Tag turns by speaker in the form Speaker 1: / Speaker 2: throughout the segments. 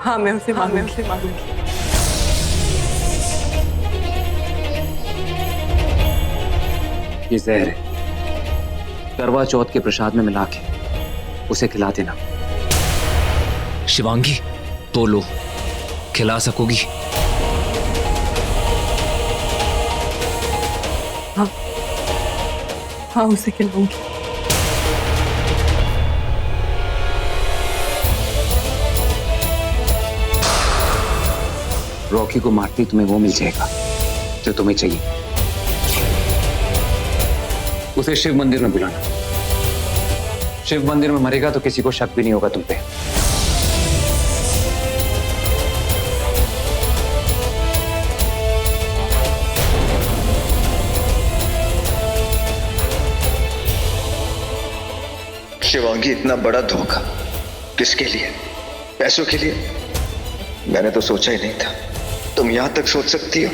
Speaker 1: हाँ मैं उसे मारूंगी।
Speaker 2: ये जहर है, करवा चौथ के प्रसाद में मिला के उसे खिला देना।
Speaker 3: शिवांगी, तो लो, खिला सकोगी?
Speaker 1: हाँ उसे खिलाऊंगी।
Speaker 2: रॉकी को मारती तुम्हें वो मिल जाएगा जो तुम्हें चाहिए। उसे शिव मंदिर में बुलाना। शिव मंदिर में मरेगा तो किसी को शक भी नहीं होगा तुम पे।
Speaker 4: शिवांगी, इतना बड़ा धोखा किसके लिए? पैसों के लिए? मैंने तो सोचा ही नहीं था तुम यहां तक सोच सकती हो।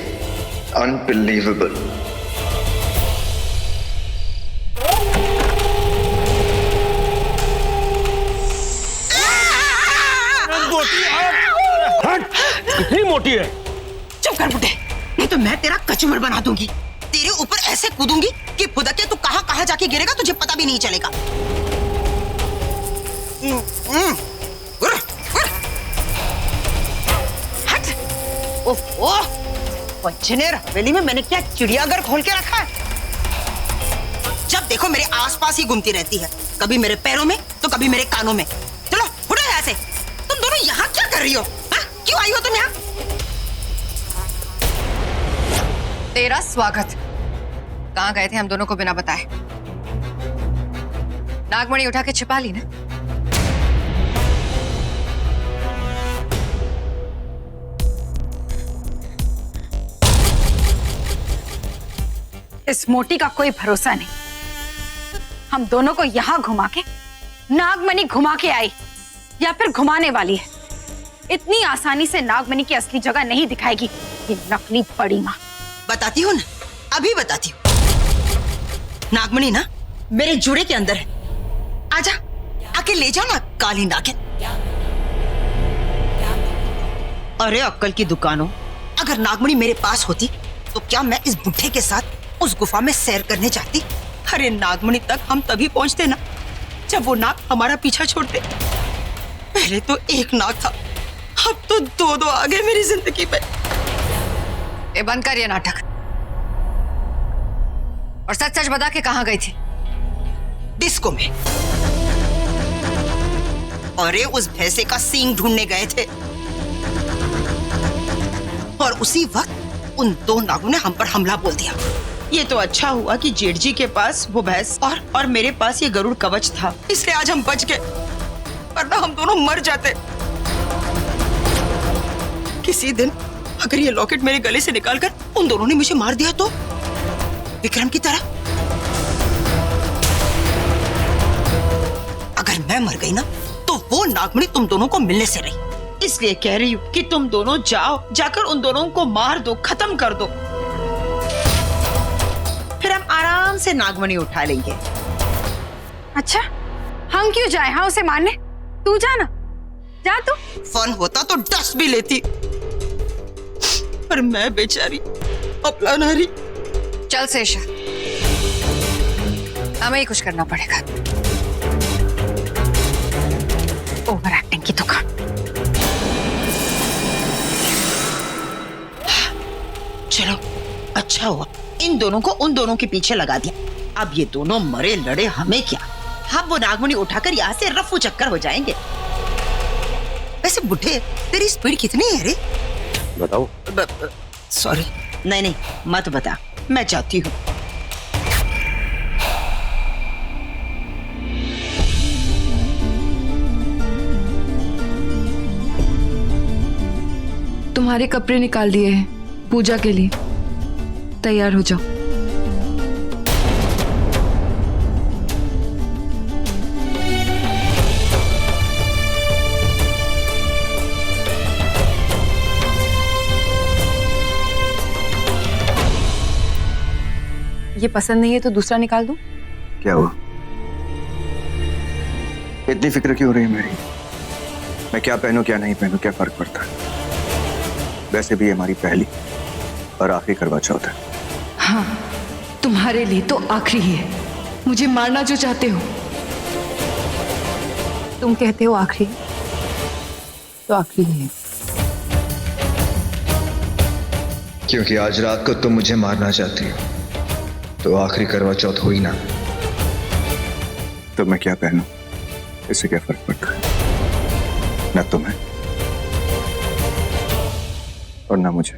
Speaker 4: अनबिलीवेबल।
Speaker 5: कितनी मोटी है?
Speaker 6: चुप कर बुड्ढे, नहीं तो मैं तेरा कचूमर बना दूंगी। तेरे ऊपर ऐसे कूदूंगी कि फुदके तू कहां कहां जाके गिरेगा तुझे पता भी नहीं चलेगा। हट। ओह, पंचनेर हवेली में मैंने क्या चिड़ियाघर खोल के रखा है? जब देखो मेरे आसपास ही घूमती रहती है, कभी मेरे पैरों में तो कभी मेरे कानों में। चलो उठो यहाँ से। तुम दोनों यहाँ क्या कर रही हो? क्यों आई हो तुम यहाँ?
Speaker 7: तेरा स्वागत। कहाँ गए थे हम दोनों को बिना बताए? नागमणि उठा के छिपा ली ना?
Speaker 8: इस मोटी का कोई भरोसा नहीं। हम दोनों को यहाँ घुमा के नागमणि घुमा के आई या फिर घुमाने वाली है। इतनी आसानी से नागमणि की असली जगह नहीं दिखाएगी ये नकली बड़ी माँ।
Speaker 6: बताती हूँ ना, अभी बताती हूँ। नागमणि ना मेरे जूड़े के अंदर है। आजा, आके ले जाओ ना काली नागिन। अरे अक्कल की दुकानों, अगर नागमणि मेरे पास होती तो क्या मैं इस बुढ़े के साथ उस गुफा में सैर करने जाती? अरे नागमणि तक हम तभी पहुंचते ना जब वो नाग हमारा पीछा छोड़ते। पहले तो एक नाग था, अब तो दो दो आ गए मेरी जिंदगी में।
Speaker 7: ये बंद कर ये नाटक और सच सच बता के कहाँ गई थी?
Speaker 6: डिस्को में। अरे उस भैंसे का सींग ढूंढने गए थे और उसी वक्त उन दो नागों ने हम पर हमला बोल दिया। ये तो अच्छा हुआ कि जेठ जी के पास वो भैंस और मेरे पास ये गरुड़ कवच था, इसलिए आज हम बच गए, वरना हम दोनों मर जाते। किसी दिन अगर ये लॉकेट मेरे गले से निकालकर उन दोनों ने मुझे मार दिया तो विक्रम की तरह। अगर मैं मर गई ना तो वो नागमणि तुम दोनों को मिलने से रही। इसलिए कह रही हूँ कि तुम दोनों जाओ, जाकर उन दोनों को मार दो, खत्म कर दो, फिर हम आराम से नागमणि उठा लेंगे।
Speaker 8: अच्छा, हम क्यों जाए? हाँ उसे मारने? तू जाना, जा तू।
Speaker 6: फन होता तो डस भी लेती, पर मैं बेचारी अपला नारी।
Speaker 7: चल सेशा, हमें ही कुछ करना पड़ेगा।
Speaker 8: ओवर एक्टिंग की दुकान।
Speaker 6: चलो अच्छा हुआ इन दोनों को उन दोनों के पीछे लगा दिया। अब ये दोनों मरे लड़े हमें क्या, हम वो नागमणि उठाकर यहाँ से रफू चक्कर हो जाएंगे। वैसे बुढ़े तेरी स्पीड कितनी है रे?
Speaker 2: बताओ।
Speaker 6: सॉरी, नहीं मत बता, मैं जाती हूँ।
Speaker 9: तुम्हारे कपड़े निकाल दिए हैं पूजा के लिए, तैयार हो जाओ।
Speaker 7: ये पसंद नहीं है तो दूसरा निकाल दूं?
Speaker 4: क्या हुआ? इतनी फिक्र क्यों हो रही है मेरी? मैं क्या पहनूं क्या नहीं पहनूं क्या फर्क पड़ता है। वैसे भी ये हमारी पहली और आखिरी करवा चौथ है।
Speaker 9: हाँ, तुम्हारे लिए तो आखिरी ही है। मुझे मारना जो चाहते हो।
Speaker 1: तुम कहते हो आखिरी, तो आखिरी ही है।
Speaker 4: क्योंकि आज रात को तुम मुझे मारना चाहती हो, तो आखिरी करवा चौथ हुई ना। तो मैं क्या पहनूं, इससे क्या फर्क पड़ता है? ना तुम्हें और ना मुझे।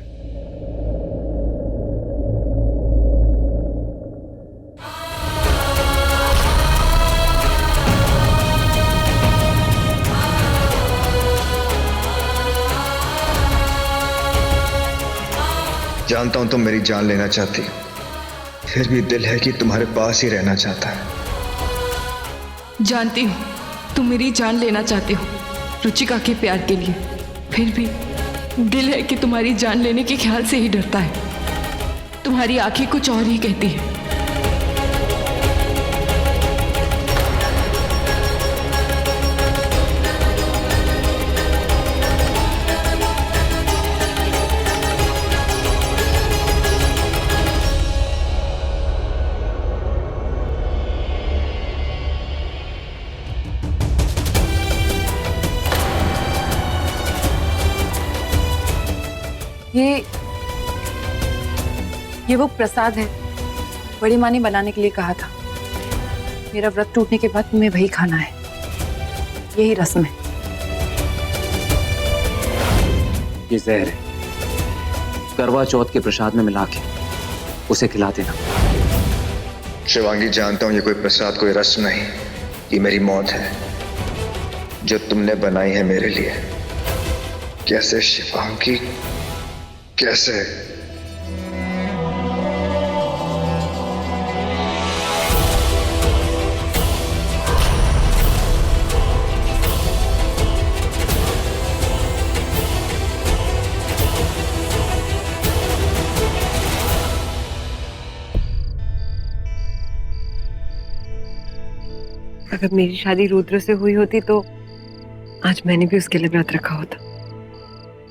Speaker 4: जानता हूं तुम मेरी जान लेना चाहती हो, फिर भी दिल है कि तुम्हारे पास ही रहना चाहता है।
Speaker 9: जानती हूँ तुम मेरी जान लेना चाहते हो रुचिका के प्यार के लिए, फिर भी दिल है कि तुम्हारी जान लेने के ख्याल से ही डरता है। तुम्हारी आंखें कुछ और ही कहती है।
Speaker 1: ये वो प्रसाद है, बड़ी माँ ने बनाने के लिए कहा था। मेरा व्रत टूटने के बाद तुम्हें वही खाना है, यही रस्म है।
Speaker 2: ये जहर है, करवा चौथ के प्रसाद में मिला के उसे खिला देना।
Speaker 4: शिवांगी, जानता हूं ये कोई प्रसाद कोई रस्म नहीं, ये मेरी मौत है जो तुमने बनाई है मेरे लिए। कैसे शिवांगी, कैसे?
Speaker 1: अगर मेरी शादी रुद्र से हुई होती तो आज मैंने भी उसके लिए व्रत रखा होता।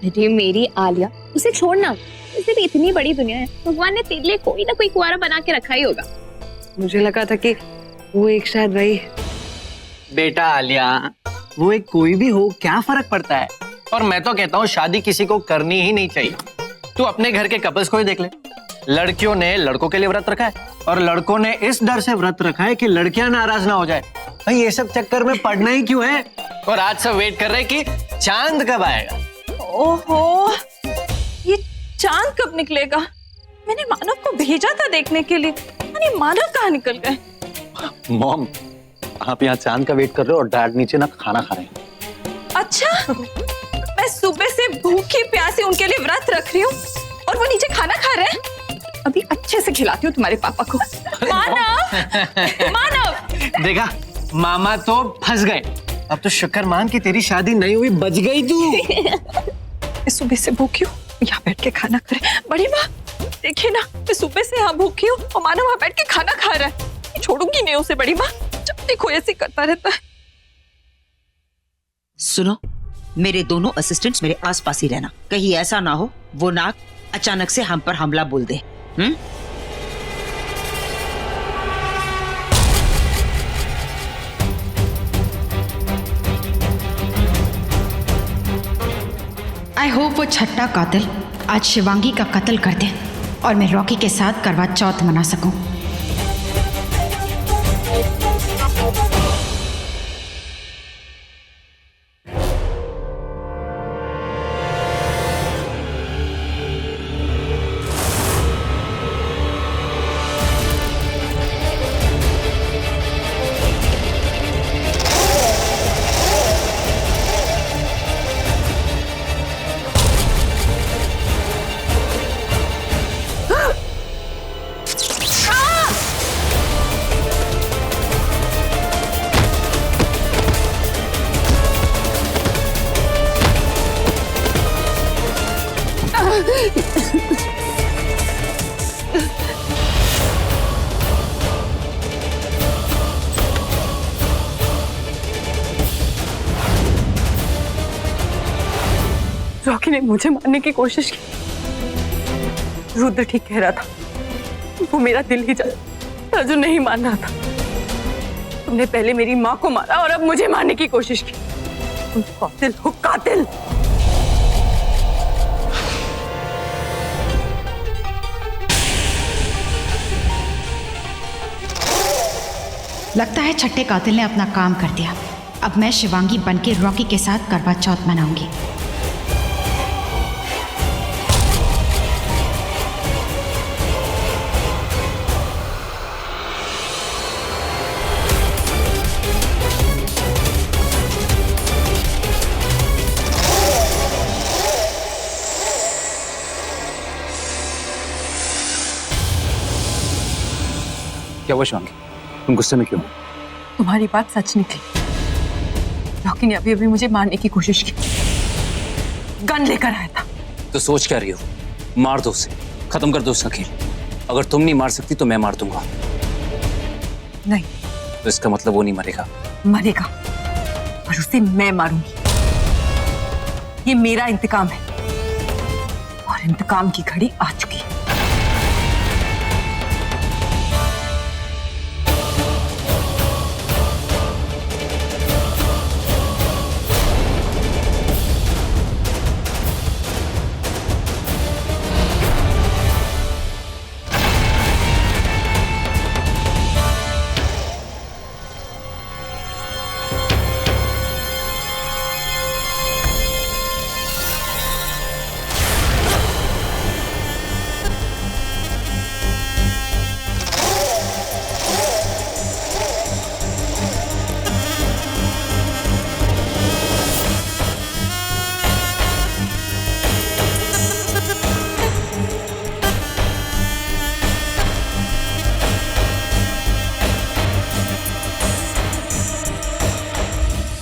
Speaker 10: अरे मेरी आलिया, उसे छोड़ना, उसे भी इतनी बड़ी दुनिया है, भगवान ने तेरे लिए कोई ना कोई कुंवारा बना के रखा ही होगा।
Speaker 1: मुझे लगा था कि वो एक शायद वही।
Speaker 5: बेटा आलिया, वो एक कोई भी हो, क्या फर्क पड़ता है। और मैं तो कहता हूँ शादी किसी को करनी ही नहीं चाहिए। तू अपने घर के कपल्स को ही देख ले, लड़कियों ने लड़कों के लिए व्रत रखा है और लड़कों ने इस डर से व्रत रखा है कि लड़कियां नाराज ना हो जाए। भाई ये सब चक्कर में पड़ना ही क्यों है। और आज सब वेट कर रहे हैं कि चांद कब आएगा।
Speaker 11: ओहो, ये चांद कब निकलेगा? मैंने मानव को भेजा था देखने के लिए, यानी मानव कहाँ निकल गए?
Speaker 12: मॉम, आप यहाँ चांद का वेट कर रहे हो और डैड नीचे ना खाना खा रहे हैं।
Speaker 11: अच्छा, मैं सुबह से भूखी प्यासी उनके लिए व्रत रख रही हूँ और वो नीचे खाना खा रहे हैं। अभी अच्छे से खिलाती हूँ तुम्हारे पापा को। मानव, मानव,
Speaker 5: देखा, मामा तो फंस गए। अब तो शुक्र मान कि तेरी शादी नहीं हुई, बच गई तू।
Speaker 11: मैं सुबह से भूखी हूँ, यहाँ बैठ के खाना करे। बड़ी माँ देखिए ना, मैं सुबह से यहाँ भूखी हूँ और मानव वहाँ बैठ के खाना खा रहा है। मैं छोड़ूंगी नहीं उसे। बड़ी माँ जब देखो ऐसे करता रहता है।
Speaker 6: सुनो, मेरे दोनों असिस्टेंट्स मेरे आसपास ही रहना, कहीं ऐसा ना हो वो नाग अचानक से हम पर हमला बोल दे।
Speaker 8: आई होप वो छठा कातिल आज शिवांगी का कत्ल कर दे और मैं रॉकी के साथ करवा चौथ मना सकूं।
Speaker 11: रॉकी ने मुझे मारने की कोशिश की। रुद्र ठीक कह रहा था, वो मेरा दिल ही चाहता, जो नहीं मान रहा था। तुमने पहले मेरी माँ को मारा और अब मुझे मारने की कोशिश की। तुम कातिल हो, कातिल।
Speaker 13: लगता है छठे कातिल ने अपना काम कर दिया। अब मैं शिवांगी बनके रॉकी के साथ करवा चौथ मनाऊंगी।
Speaker 2: क्या हुआ शिवांगी, तुम गुस्से में क्यों?
Speaker 11: तुम्हारी बात सच निकली। रॉकी ने अभी अभी मुझे मारने की कोशिश की। गन लेकर आया था।
Speaker 2: तो सोच क्या रही हो? मार दो उसे, खत्म कर दो उसका खेल। अगर तुम नहीं मार सकती तो मैं मार दूंगा।
Speaker 11: नहीं।
Speaker 2: तो इसका मतलब वो नहीं मरेगा?
Speaker 11: मरेगा, और उसे मैं मारूंगी। ये मेरा इंतकाम है, और इंतकाम की घड़ी आ चुकी है।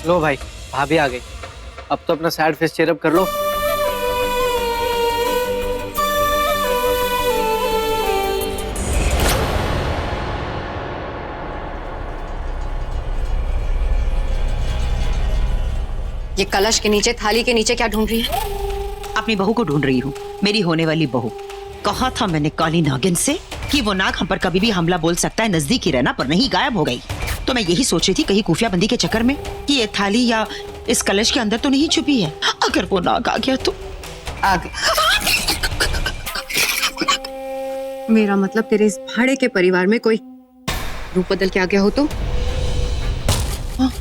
Speaker 5: लो भाई, भाभी आ गई। अब तो अपना सैड फेस चेयर अप कर लो।
Speaker 7: ये कलश के नीचे, थाली के नीचे क्या ढूंढ रही है?
Speaker 6: अपनी बहू को ढूंढ रही हूँ, मेरी होने वाली बहू। कहा था मैंने काली नागिन से कि वो नाग हम पर कभी भी हमला बोल सकता है, नजदीक ही रहना, पर नहीं, गायब हो गई। तो मैं यही सोच रही थी कहीं खुफिया बंदी के चक्कर में कि ये थाली या इस कलश के अंदर तो नहीं छुपी है। अगर वो नाग आ गया तो
Speaker 7: आ गया। मेरा मतलब तेरे इस भाड़े के परिवार में कोई रूप बदल के आ गया हो तो? हाँ।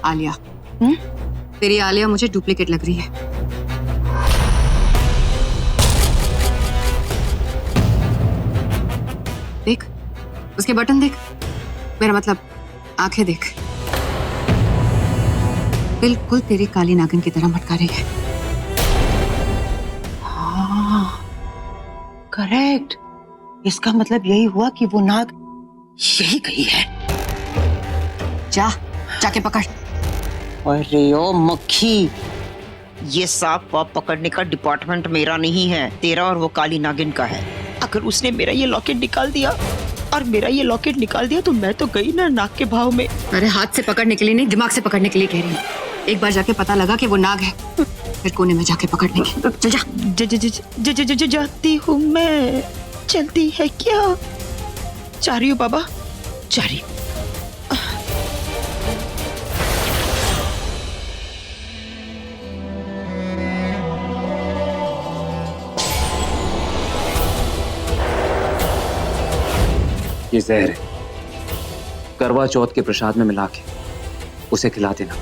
Speaker 7: आलिया, तेरी आलिया मुझे डुप्लीकेट लग रही है। देख, उसके बटन देख, मेरा मतलब आंखें देख, बिल्कुल तेरी काली नागिन की तरह मटका रही है।
Speaker 6: हाँ, करेक्ट। इसका मतलब यही हुआ कि वो नाग यही गई है।
Speaker 7: जाके पकड़।
Speaker 6: अरे ओ मक्खी, ये सांप वाप पकड़ने का डिपार्टमेंट मेरा नहीं है, तेरा और वो काली नागिन का है। अगर उसने मेरा ये लॉकेट निकाल दिया तो मैं तो गई ना नाग के भाव में।
Speaker 7: अरे हाथ से पकड़ने के लिए नहीं, दिमाग से पकड़ने के लिए कह रही हूँ। एक बार जाके पता लगा कि वो नाग है, फिर कोने में जाके पकड़ लेंगे। चल जा।
Speaker 6: जाती हूँ मैं, चलती है क्या? जा रही हूँ बाबा, जा रही हूँ।
Speaker 2: ये जहर है, करवा चौथ के प्रसाद में मिला के उसे खिला देना।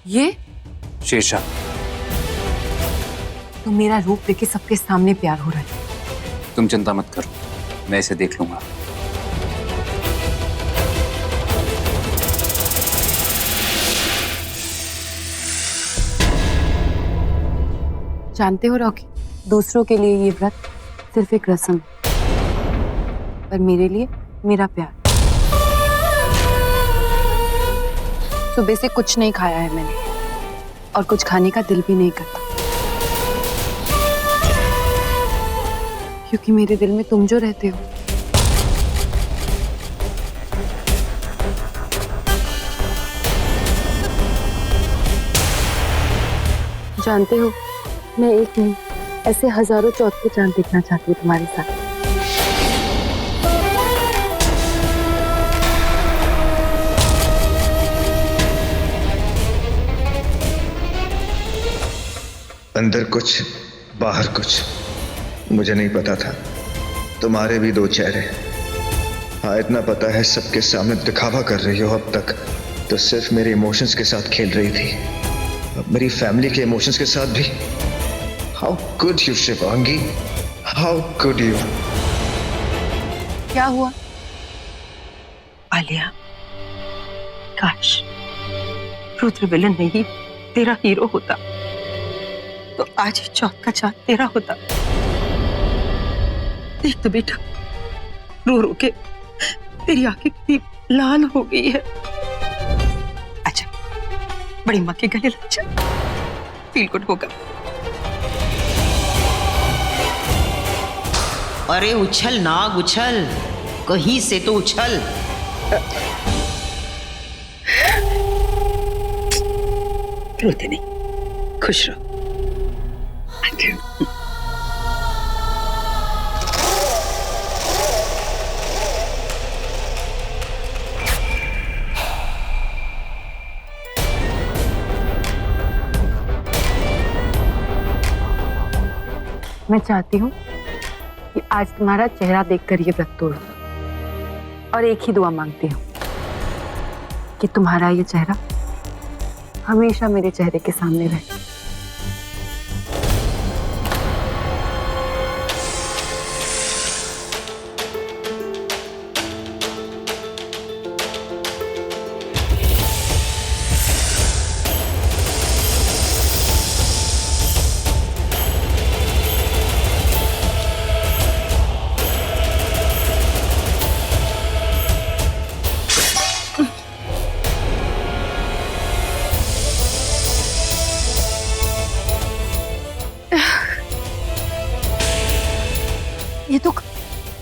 Speaker 11: ये
Speaker 2: शेषा,
Speaker 11: तो मेरा रूप देखे सबके सामने प्यार हो रहा है।
Speaker 2: तुम चिंता मत करो, मैं इसे देख लूंगा।
Speaker 1: जानते हो रॉकी, दूसरों के लिए ये व्रत सिर्फ एक रस्म है, पर मेरे लिए मेरा प्यार। सुबह से कुछ नहीं खाया है मैंने, और कुछ खाने का दिल भी नहीं करता, क्योंकि मेरे दिल में तुम जो रहते हो। जानते हो, मैं एक नहीं ऐसे हजारों चौथ के चांद देखना चाहती हूँ तुम्हारे साथ।
Speaker 4: अंदर कुछ बाहर कुछ, मुझे नहीं पता था तुम्हारे भी दो चेहरे। हाँ इतना पता है सबके सामने दिखावा कर रही हो अब तक तो सिर्फ मेरे इमोशंस के साथ खेल रही थी, अब मेरी फैमिली के इमोशंस के साथ भी। How could you Shivangi, how could you.
Speaker 1: क्या हुआ?
Speaker 6: आलिया, काश रुद्र विलन नहीं तेरा हीरो होता तो आज ही चौथ का चांद तेरा होता। देख तो बेटा, रो रो के तेरी आंखें कितनी लाल हो गई है। अच्छा, बड़ी माँ के गले लग जा, फील गुड होगा। अरे उछल नाग उछल, कहीं से तो उछल। रोते नहीं, खुश रहो।
Speaker 1: मैं चाहती हूँ कि आज तुम्हारा चेहरा देखकर ये व्रत तोड़ो और एक ही दुआ मांगती हूँ कि तुम्हारा ये चेहरा हमेशा मेरे चेहरे के सामने रहे।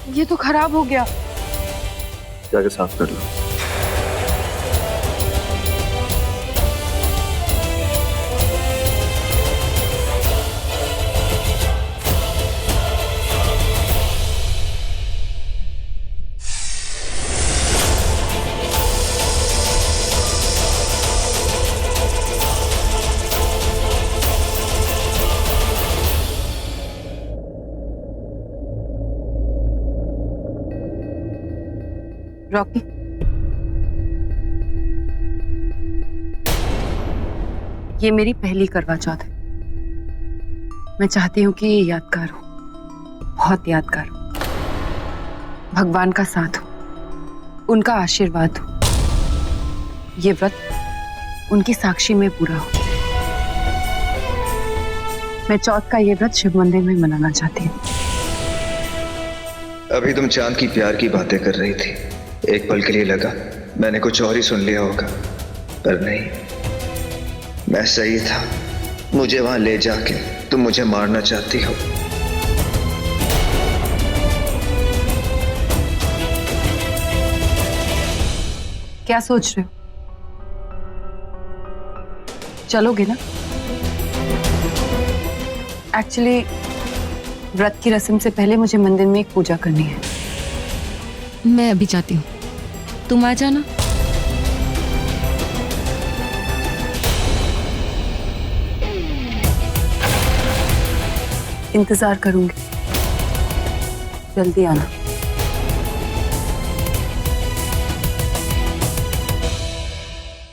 Speaker 1: ये तो खराब हो गया।
Speaker 4: जाके साफ कर लो।
Speaker 1: रॉकी, ये मेरी पहली करवा चौथ है। मैं चाहती हूँ कि ये यादगार हो, बहुत यादगार हो। भगवान का साथ हो, उनका आशीर्वाद हो, ये व्रत उनकी साक्षी में पूरा हो। मैं चौथ का ये व्रत शिव मंदिर में मनाना चाहती हूँ।
Speaker 4: अभी तुम चांद की प्यार की बातें कर रही थी, एक पल के लिए लगा मैंने कुछ और ही सुन लिया होगा, पर नहीं, मैं सही था। मुझे वहां ले जाके तुम मुझे मारना चाहती हो।
Speaker 1: क्या सोच रहे हो? चलोगे ना? एक्चुअली व्रत की रस्म से पहले मुझे मंदिर में एक पूजा करनी है।
Speaker 9: मैं अभी जाती हूँ, तुम आ जाना।
Speaker 1: इंतजार करूंगी, जल्दी आना।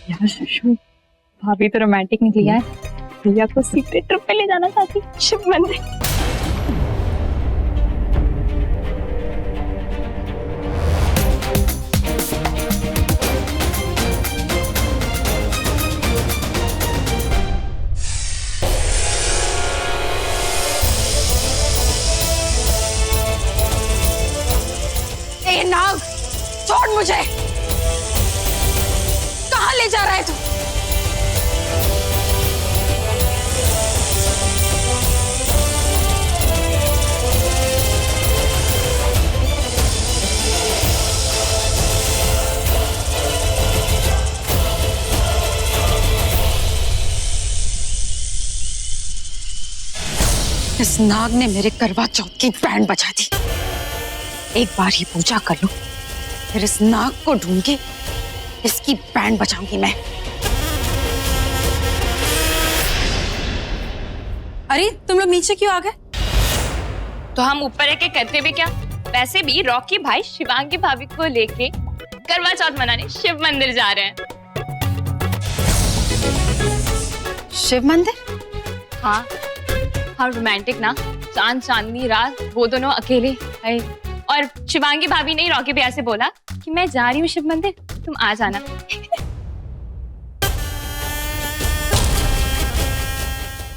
Speaker 10: यार सुषमा, भाभी तो रोमांटिक निकली है। भैया को सीक्रेट ट्रिप पे ले जाना चाहती शिव मंदिर।
Speaker 8: नाग, छोड़ मुझे। कहाँ ले जा रहा है तू? इस नाग ने मेरे करवा चौथ की बैंड बजा दी। एक बार ही पूजा कर लो, फिर इस नाग को ढूंढ के इसकी बैंड बजाऊंगी मैं। अरे तुम लोग नीचे क्यों आ गए?
Speaker 10: तो हम ऊपर रह के करते भी क्या? वैसे भी रॉकी भाई शिवांगी भाभी को लेके करवा चौथ मनाने शिव मंदिर जा रहे हैं।
Speaker 8: शिव मंदिर?
Speaker 10: हाँ, हाँ रोमांटिक ना, चांद चांदनी रात, वो दोनों अकेले है। और शिवांगी भाभी ने रॉकी भैया से बोला कि मैं जा रही हूँ शिव मंदिर, तुम आ जाना।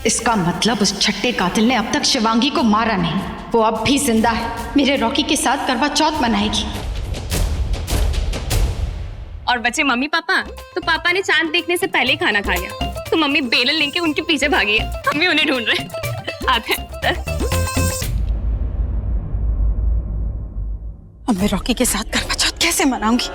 Speaker 13: इसका मतलब उस छठे कातिल ने अब तक शिवांगी को मारा नहीं, वो अब भी जिंदा है, मेरे रॉकी के साथ करवा चौथ मनाएगी।
Speaker 10: और बचे मम्मी पापा, तो पापा ने चांद देखने से पहले ही खाना खा लिया, तो मम्मी बेलन लेके उनके पीछे भागी है। हम भी उन्हें ढूंढ रहे हैं। आते हैं।
Speaker 8: अब मैं रॉकी के साथ करवा चौथ कैसे मनाऊंगी?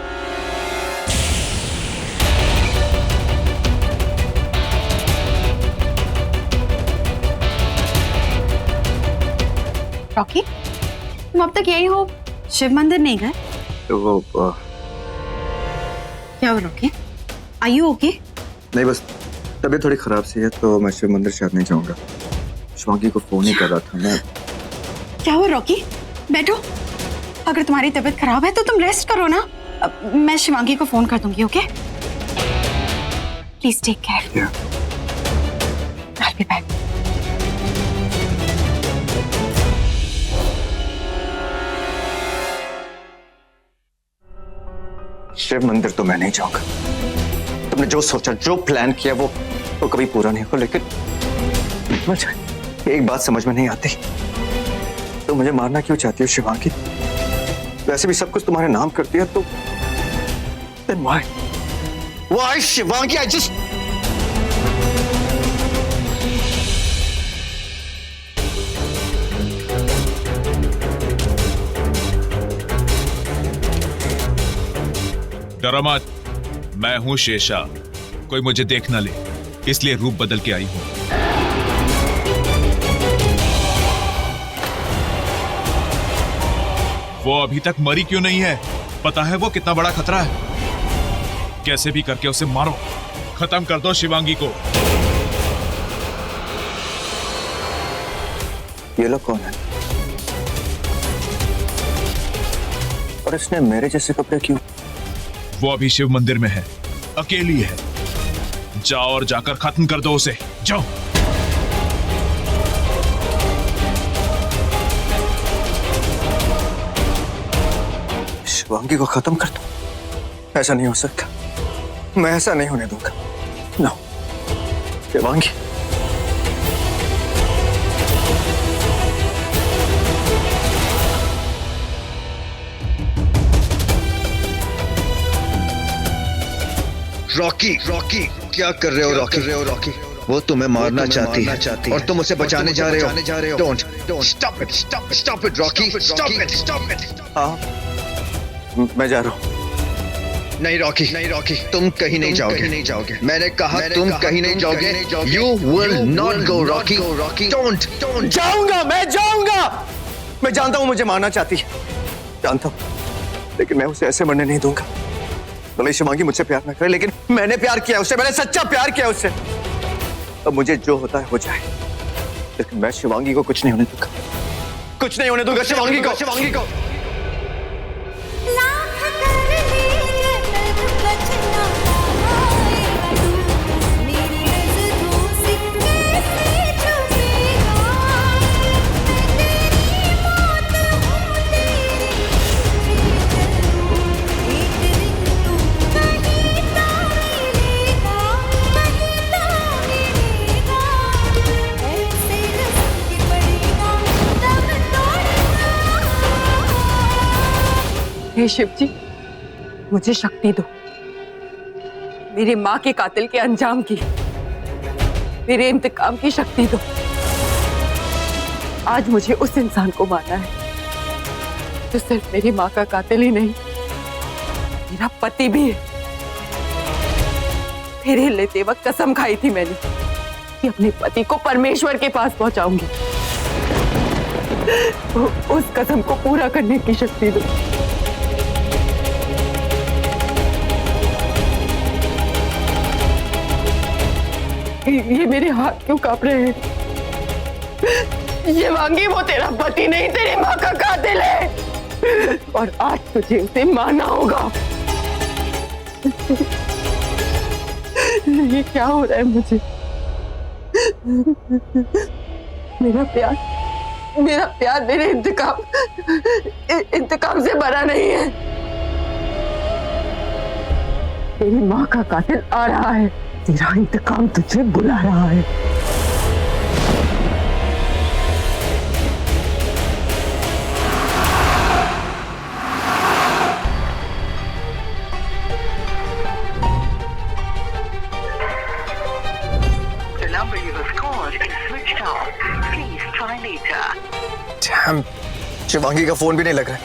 Speaker 8: रॉकी, तुम अब तक यही हो, शिव मंदिर नहीं गए?
Speaker 4: तो वो
Speaker 8: क्या हुआ रॉकी? Are you okay?
Speaker 4: नहीं, बस तबीयत थोड़ी खराब सी है, तो मैं शिव मंदिर शायद नहीं जाऊंगा। शिवांगी को फोन ही कर रहा था मैं।
Speaker 8: क्या हुआ रॉकी? बैठो। अगर तुम्हारी तबीयत खराब है तो तुम रेस्ट करो ना। मैं शिवांगी को फोन कर दूंगी, okay? Please take care. I'll be back.
Speaker 4: Shiva मंदिर तो मैं नहीं जाऊंगा। तुमने जो सोचा, जो प्लान किया, वो कभी पूरा नहीं होगा। लेकिन मुझे एक बात समझ में नहीं आती, तो मुझे मारना क्यों चाहती हो शिवांगी? वैसे भी सब कुछ तुम्हारे नाम कर दिया, तो then why Shivangi? I just
Speaker 14: डरो मत, मैं हूं शेषा, कोई मुझे देख ना ले, इसलिए रूप बदल के आई हूं। वो अभी तक मरी क्यों नहीं है? पता है वो कितना बड़ा खतरा है? कैसे भी करके उसे मारो, खत्म कर दो शिवांगी को।
Speaker 4: ये लोग कौन है? और इसने मेरे जैसे कपड़े क्यों?
Speaker 14: वो अभी शिव मंदिर में है, अकेली है। जाओ और जाकर खत्म कर दो उसे, जाओ।
Speaker 4: शिवांगी को खत्म कर दो? ऐसा नहीं हो सकता, मैं ऐसा नहीं होने दूंगा। नो शिवांगी, रॉकी, क्या कर रहे हो रॉकी? वो तुम्हें मारना चाहती है और तुम उसे बचाने जा रहे हो। Don't stop it Rocky, stop it. हाँ, मैं जा रहा हूँ। नहीं रॉकी, तुम कहीं नहीं जाओगे। मैंने कहा तुम कहीं नहीं जाओगे। You will not go Rocky. Don't. मैं जाऊंगा। मैं जानता हूँ मुझे मारना चाहती है, जानता हूँ, लेकिन मैं उसे ऐसे मरने नहीं दूंगा। भले शिवांगी मुझसे प्यार ना करे, लेकिन मैंने प्यार किया उससे, मैंने सच्चा प्यार किया उससे। अब मुझे जो होता है हो जाए, लेकिन मैं शिवांगी को कुछ नहीं होने दूंगा। शिवांगी को।
Speaker 1: हे शिव जी, मुझे शक्ति दो, मेरी माँ के कातिल के अंजाम की, मेरे इंतकाम की शक्ति दो। आज मुझे उस इंसान को मारना है जो सिर्फ मेरी माँ का कातिल ही नहीं, मेरा पति भी है। फेरे लेते वक्त कसम खाई थी मैंने कि अपने पति को परमेश्वर के पास पहुंचाऊंगी।
Speaker 9: उस कसम को पूरा करने की शक्ति दो। ये मेरे हाथ क्यों कांप रहे हैं? शिवांगी वो तेरा पति नहीं, तेरी माँ का कातिल है और आज तुझे उसे मारना होगा। ये क्या हो रहा है मुझे? मेरा प्यार मेरे इंतकाम से भरा नहीं है। तेरी माँ का कातिल आ रहा है, तेरा इंतकाम तुझे बुला रहा है।
Speaker 15: Damn, शिवांगी का फोन भी नहीं लग रहा है।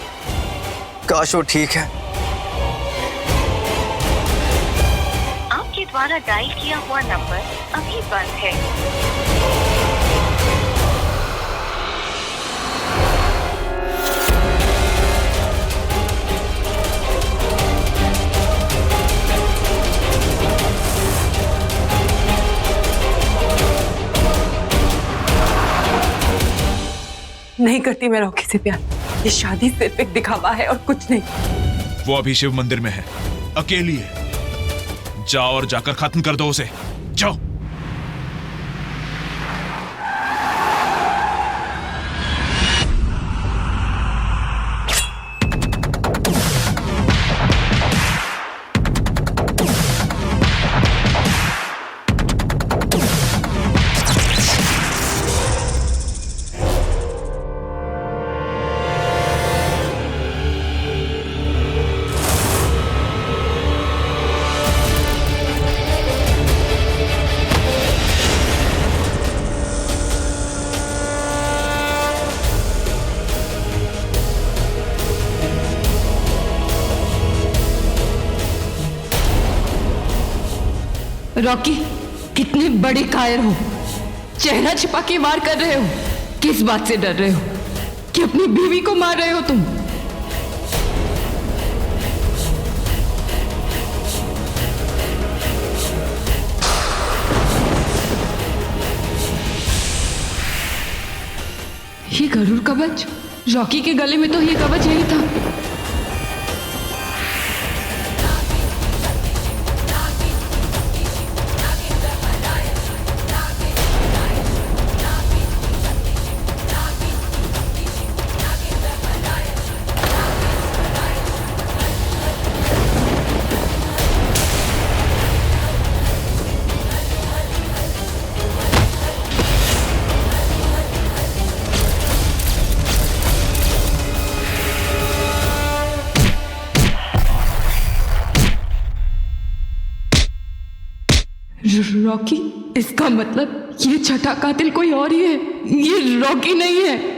Speaker 15: काश वो ठीक है।
Speaker 16: आपके द्वारा डायल किया हुआ नंबर अभी बंद है।
Speaker 9: नहीं करती मैं रॉकी से प्यार। ये शादी सिर्फ एक दिखावा है और कुछ नहीं।
Speaker 14: वो अभी शिव मंदिर में है, अकेली है। जाओ और जाकर खत्म कर दो उसे। जाओ।
Speaker 9: रॉकी, कितने बड़े कायर हो। चेहरा छिपा के वार कर रहे हो। किस बात से डर रहे हो? कि अपनी बीवी को मार रहे हो तुम? ये गरुड़ कवच, रॉकी के गले में तो ये कवच यही था। रॉकी, इसका मतलब ये छठा कातिल कोई और ही है। ये रॉकी नहीं है।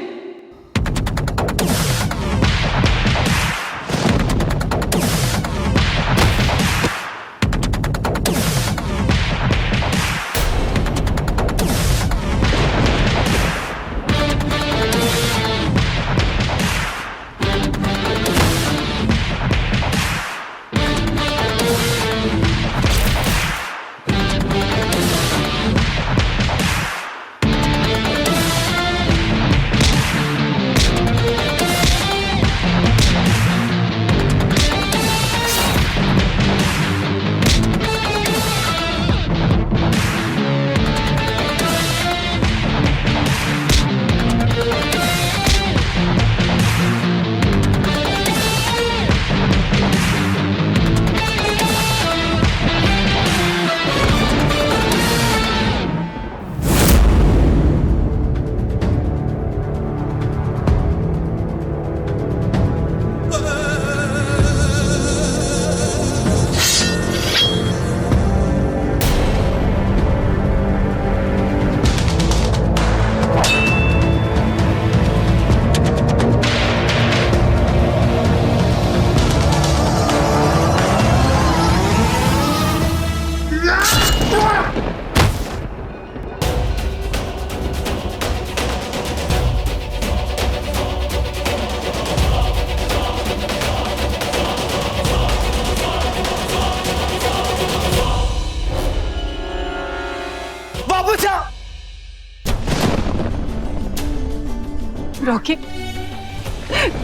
Speaker 11: रॉकी,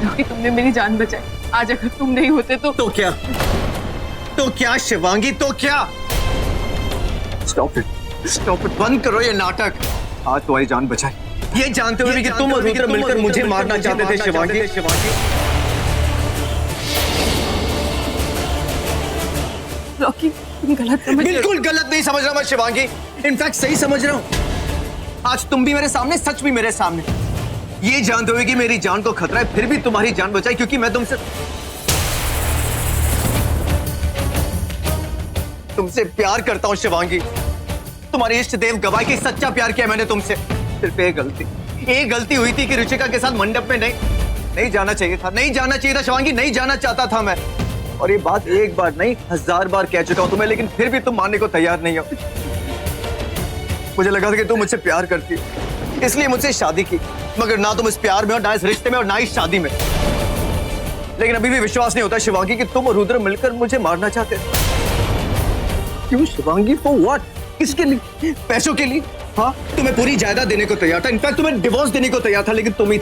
Speaker 11: रॉकी तुमने मेरी जान बचाई। आज अगर तुम नहीं होते तो
Speaker 15: क्या? तो क्या शिवांगी, तो क्या? स्टॉप इट, बंद करो ये नाटक। आज तुम्हारी जान बचाई, ये जानते हुए भी कि तुम और रुद्र मिलकर मुझे मारना चाहते थे शिवांगी।
Speaker 11: रॉकी तुम गलत समझ।
Speaker 15: बिल्कुल गलत नहीं समझ रहा मैं शिवांगी, इनफैक्ट सही समझ रहा हूँ। आज तुम भी मेरे सामने, सच भी मेरे सामने, ये जानते हुए कि मेरी जान को खतरा है, फिर भी तुम्हारी जान बचाई क्योंकि मैं तुमसे प्यार करता हूँ शिवांगी। तुम्हारे इष्ट देव गवाह की सच्चा प्यार किया मैंने तुमसे। सिर्फ एक गलती हुई थी कि रुचिका के साथ मंडप में नहीं जाना चाहिए था, शिवांगी, नहीं जाना चाहता था मैं। और ये बात एक बार नहीं 1000 बार कह चुका हूं तुम्हें, लेकिन फिर भी तुम मानने को तैयार नहीं हो। मुझे लगा था कि तुम मुझसे प्यार करती हो, इसलिए मुझसे शादी की, मगर ना तुम इस प्यार में और ना इस रिश्ते में और ना इस शादी में। लेकिन अभी भी विश्वास नहीं होता शिवांगी कि तुम और रुद्र मिलकर मुझे मारना चाहते थे। क्यों शिवांगी? For what? किसके लिए? पैसों के लिए? हाँ, तुम्हें पूरी जायदाद देने को तैयार था, इनफैक्ट तुम्हें डिवोर्स देने को तैयार था, लेकिन तुम ही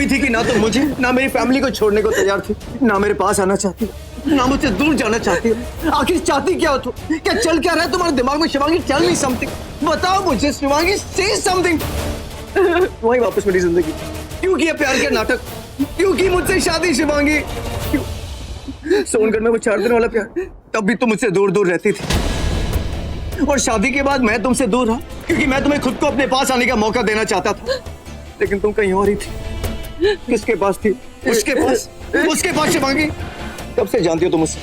Speaker 15: थी कि ना तुम मुझे, ना मेरी फैमिली को छोड़ने को तैयार थी, ना मेरे पास आना चाहती, ना मुझसे दूर जाना चाहती हो। आखिर चाहती क्या हो तुम? क्या चल क्या रहा है तुम्हारे दिमाग में शिवांगी? टेल मी समथिंग, बताओ मुझे शिवांगी, से समथिंग। तुम्हारी वापस मेरी जिंदगी, क्यों किया प्यार का नाटक? क्यों की मुझसे शादी शिवांगी? क्यों? सोनगढ़ में वो 4 दिन वाला प्यार, तब भी तुम मुझसे दूर दूर रहती थी, और शादी के बाद मैं तुमसे दूर रहा क्योंकि मैं तुम्हें खुद को अपने पास आने का मौका देना चाहता था, लेकिन तुम कहीं और ही थी। किसके पास थी? उसके पास शिवांगी। कब से जानती हो तुम मुझसे?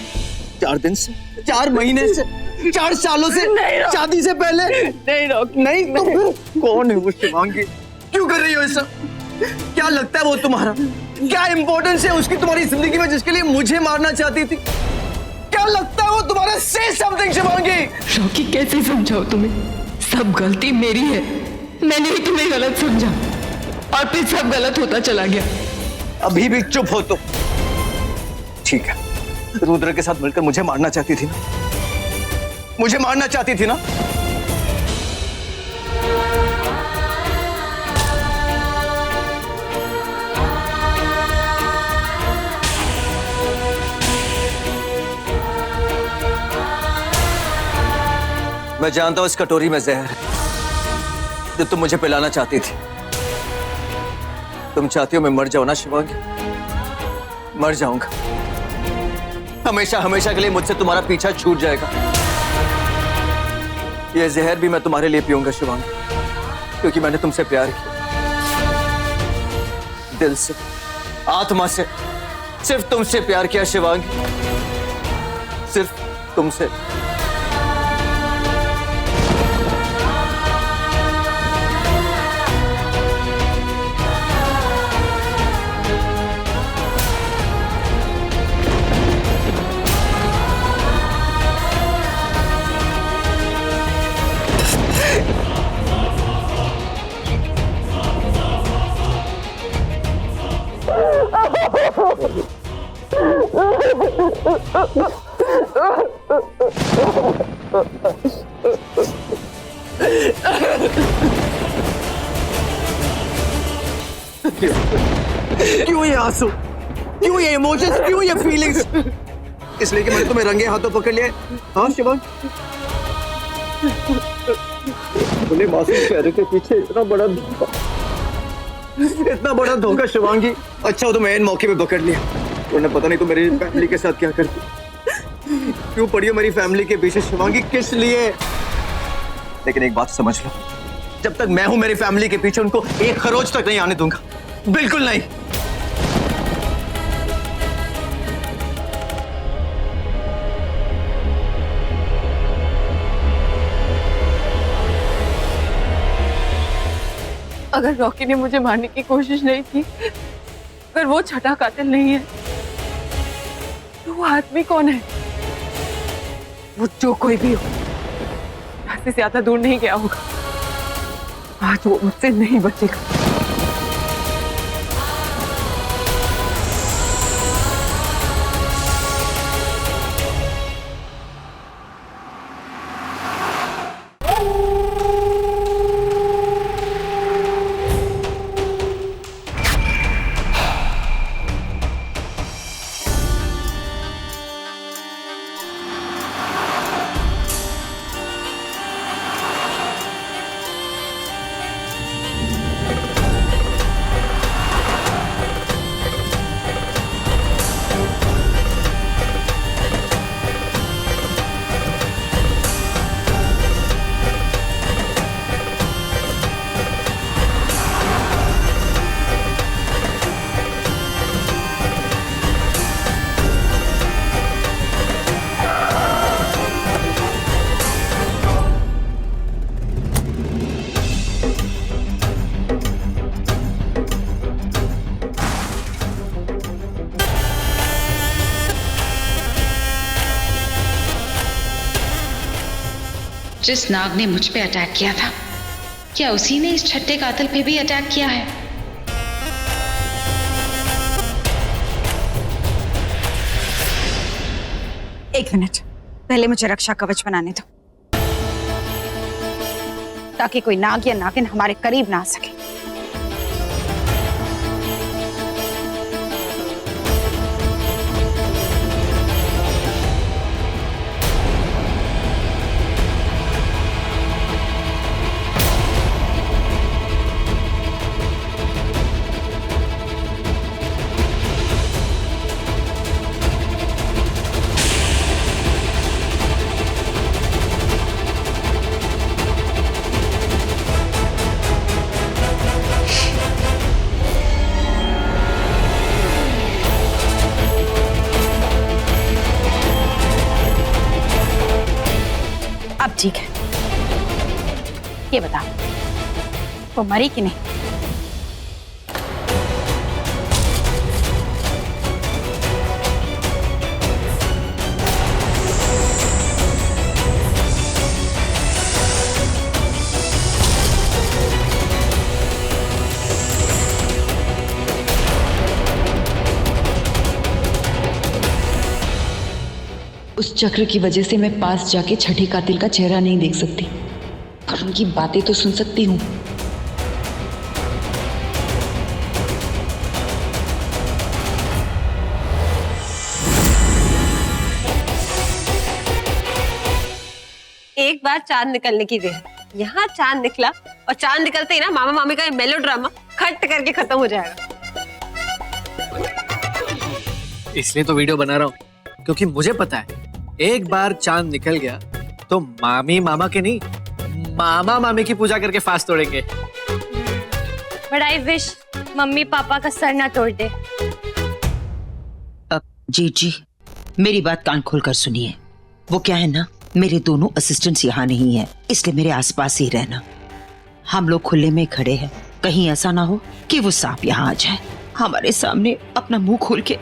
Speaker 15: 4 दिन से, 4 महीने से, 4 सालों से, शादी से पहले? नहीं तो फिर कौन है वो शिवांगी? क्यों कर रही हो ऐसा? क्या लगता है वो तुम्हारा? क्या इंपॉर्टेंस है उसकी तुम्हारी जिंदगी में जिसके लिए मुझे मारना चाहती थी? क्या लगता है वो तुम्हारा? से समथिंग शिवांगी।
Speaker 9: रॉकी कैसे समझाओ तुम्हें? सब गलती मेरी है, मैंने ही तुम्हें गलत समझा और फिर सब गलत होता चला गया।
Speaker 15: अभी भी चुप हो तो ठीक है। रुद्र के साथ मिलकर मुझे मारना चाहती थी ना? मुझे मारना चाहती थी ना? मैं जानता हूं इस कटोरी में जहर है जो तुम मुझे पिलाना चाहती थी। तुम चाहती हो मैं मर जाऊं ना शिवांगी? मर जाऊंगा, हमेशा हमेशा के लिए मुझसे तुम्हारा पीछा छूट जाएगा। ये जहर भी मैं तुम्हारे लिए पीऊंगा शिवांगी, क्योंकि मैंने तुमसे प्यार किया, दिल से, आत्मा से, सिर्फ तुमसे प्यार किया शिवांगी, सिर्फ तुमसे। क्यों ये आंसू? क्यों ये इमोशंस? क्यों ये फीलिंग्स? इसलिए कि मैंने तुम्हें रंगे हाथों पकड़ लिया। हाँ शिवांग, बोले मासूम चेहरे के पीछे इतना बड़ा धोखा शिवांगी। अच्छा हो तो मैं इन मौके पे पकड़ लिया, उन्हें पता नहीं तो मेरी फैमिली के साथ क्या करती। क्यों पड़ी हो मेरी फैमिली के पीछे शिवांगी? किस लिए? लेकिन एक बात समझ लो, जब तक मैं हूं मेरी फैमिली के पीछे उनको एक खरोच तक नहीं आने दूंगा, बिल्कुल नहीं।
Speaker 11: अगर रॉकी ने मुझे मारने की कोशिश नहीं की, अगर वो छठा कातिल नहीं है, तो वो आदमी कौन है? वो जो कोई भी हो, यहाँ से ज्यादा दूर नहीं गया होगा। आज वो मुझसे नहीं बचेगा।
Speaker 13: जिस नाग ने मुझ पे अटैक किया था, क्या उसी ने इस छठे कातिल पे भी अटैक किया है?
Speaker 8: एक मिनट, पहले मुझे रक्षा कवच बनाने दो, ताकि कोई नाग या नागिन हमारे करीब ना आ सके। अब ठीक है, ये बताओ, वो मरी कि नहीं?
Speaker 9: उस चक्र की वजह से मैं पास जाके छठे कातिल का चेहरा नहीं देख सकती, पर उनकी बातें तो सुन सकती हूँ।
Speaker 17: एक बार चांद निकलने की देर, यहाँ चांद निकला और चांद निकलते ही ना मामा मामी का मेलो ड्रामा खट करके खत्म हो जाएगा।
Speaker 5: इसलिए तो वीडियो बना रहा हूँ, क्योंकि मुझे पता है एक बार चांद निकल गया तो मामी मामा के नहीं, मामा मामी की पूजा करके फास्ट तोड़ेंगे।
Speaker 10: But I wish mummy papa का सर ना तोड़ दे।
Speaker 6: अब जी मेरी बात कान खोल कर सुनिए। वो क्या है ना, मेरे दोनों असिस्टेंट्स यहाँ नहीं है, इसलिए मेरे आसपास ही रहना। हम लोग खुले में खड़े हैं, कहीं ऐसा ना हो कि वो सांप यहाँ आ जाए हमारे सामने अपना मुंह खोल के।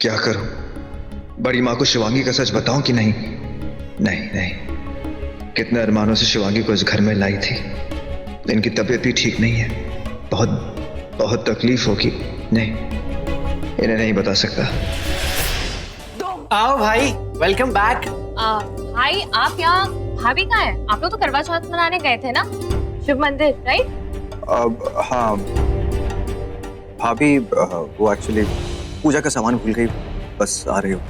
Speaker 4: क्या करूं? बड़ी माँ को शिवांगी का सच बताऊं कि नहीं? नहीं, कितने अरमानों से शिवांगी को इस घर में लाई थी। इनकी तबीयत भी ठीक नहीं है, बहुत तकलीफ होगी। नहीं, इन्हें नहीं बता सकता।
Speaker 5: आओ भाई, वेलकम बैक।
Speaker 10: भाई आप यहाँ, भाभी कहाँ है? आप लोग तो करवा चौथ मनाने गए थे ना शिव मंदिर, राइट?
Speaker 15: हाँ भाभी, वो एक्चुअली पूजा का सामान भूल गई, बस आ रही हो।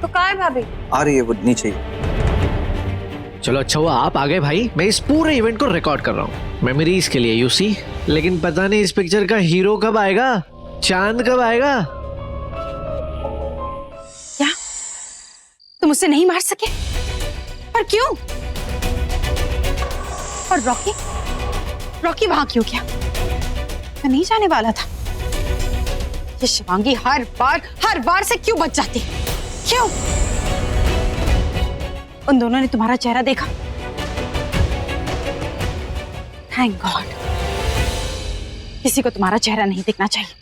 Speaker 17: तो कहाँ है भाभी?
Speaker 15: आ रही है, वो नीचे ही।
Speaker 5: चलो अच्छा हुआ आप आ गए भाई, मैं इस पूरे इवेंट को रिकॉर्ड कर रहा हूँ मेमोरीज के लिए, यूसी। लेकिन पता नहीं इस पिक्चर का हीरो कब आएगा, चांद कब आएगा।
Speaker 8: क्या तुम उसे नहीं मार सके? पर क्यों? और रॉकी वहां क्यों गया? मैं नहीं जाने वाला था। ये शिवांगी हर बार से क्यों बच जाती? क्यों? उन दोनों ने तुम्हारा चेहरा देखा? थैंक गॉड, किसी को तुम्हारा चेहरा नहीं दिखना चाहिए,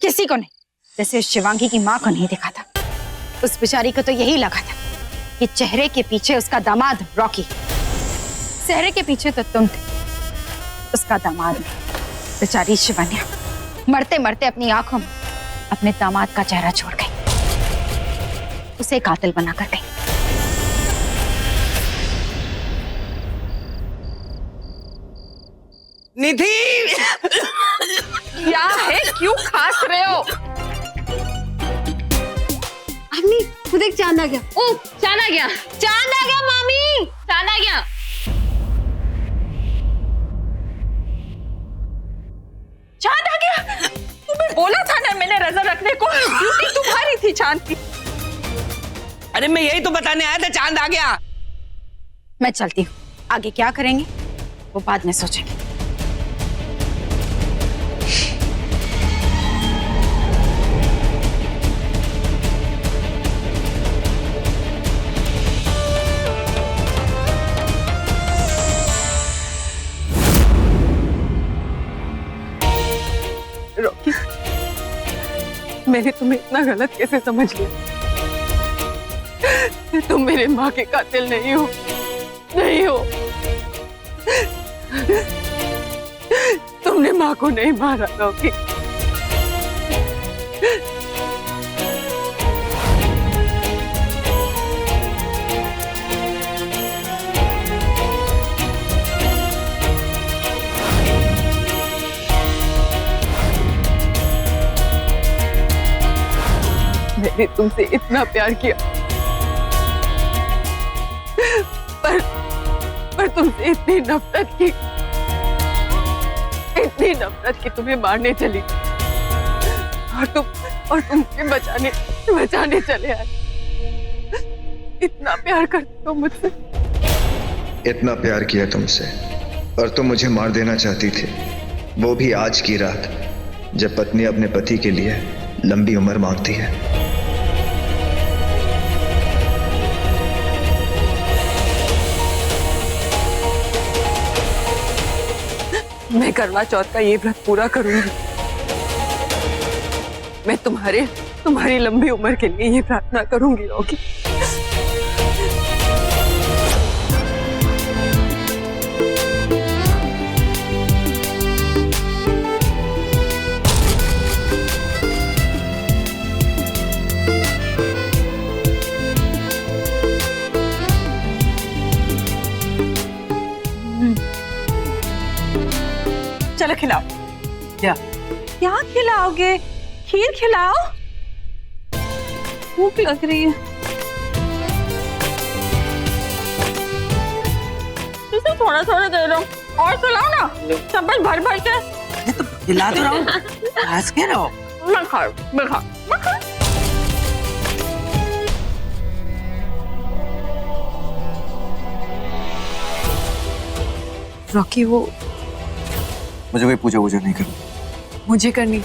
Speaker 8: किसी को नहीं। जैसे उस शिवांगी की माँ को नहीं दिखा था, उस बेचारी को तो यही लगा था कि चेहरे के पीछे उसका दामाद रॉकी, चेहरे के पीछे तो तुम थे, उसका दामाद नहीं। बेचारी शिवान्या मरते मरते अपनी आंखों में अपने दामाद का चेहरा छोड़ गई, उसे कातिल बनाकर गई।
Speaker 17: निधि, क्या है, क्यों खांस रहे हो?
Speaker 10: अम्मी खुद एक चांद आ गया। ओ चांद आ गया, चांद आ गया मामी, चांद आ गया।
Speaker 11: चांद आ गया? तुम्हें बोला था ना मैंने नजर रखने को, ड्यूटी तुम्हारी थी चांद की।
Speaker 17: अरे मैं यही तो बताने आया था, चांद आ गया।
Speaker 8: मैं चलती हूँ, आगे क्या करेंगे वो बाद में सोचेंगे।
Speaker 11: मैंने तुम्हें इतना गलत कैसे समझ लिया? तुम मेरे माँ के कातिल नहीं हो, नहीं हो। तुमने माँ को नहीं मारा रॉकी। मैंने तुमसे इतना प्यार किया, पर तुमसे इतनी नफरत की, इतनी नफरत की तुम्हें मारने चली और तुम मुझे बचाने चले आए। इतना प्यार करते हो मुझसे?
Speaker 4: इतना प्यार किया तुमसे और तुम मुझे मार देना चाहती थी, वो भी आज की रात जब पत्नी अपने पति के लिए लंबी उम्र मांगती है।
Speaker 11: मैं करवा चौथ का ये व्रत पूरा करूंगी। मैं तुम्हारी लंबी उम्र के लिए ये प्रार्थना करूंगी रॉकी। चलो खिलाओ।
Speaker 5: क्या
Speaker 11: क्या खिलाओगे? खीर खिलाओ। भूख लग रही है। इसे थोड़ा थोड़ा दे दो और खिलाओ ना, चम्मच भर भर के।
Speaker 6: अरे तो खिला तो रहा हूँ, हंस के रहो।
Speaker 11: मैं खाऊं। रॉकी, वो
Speaker 15: मुझे कोई पूजा वूजा नहीं करनी।
Speaker 11: मुझे करनी।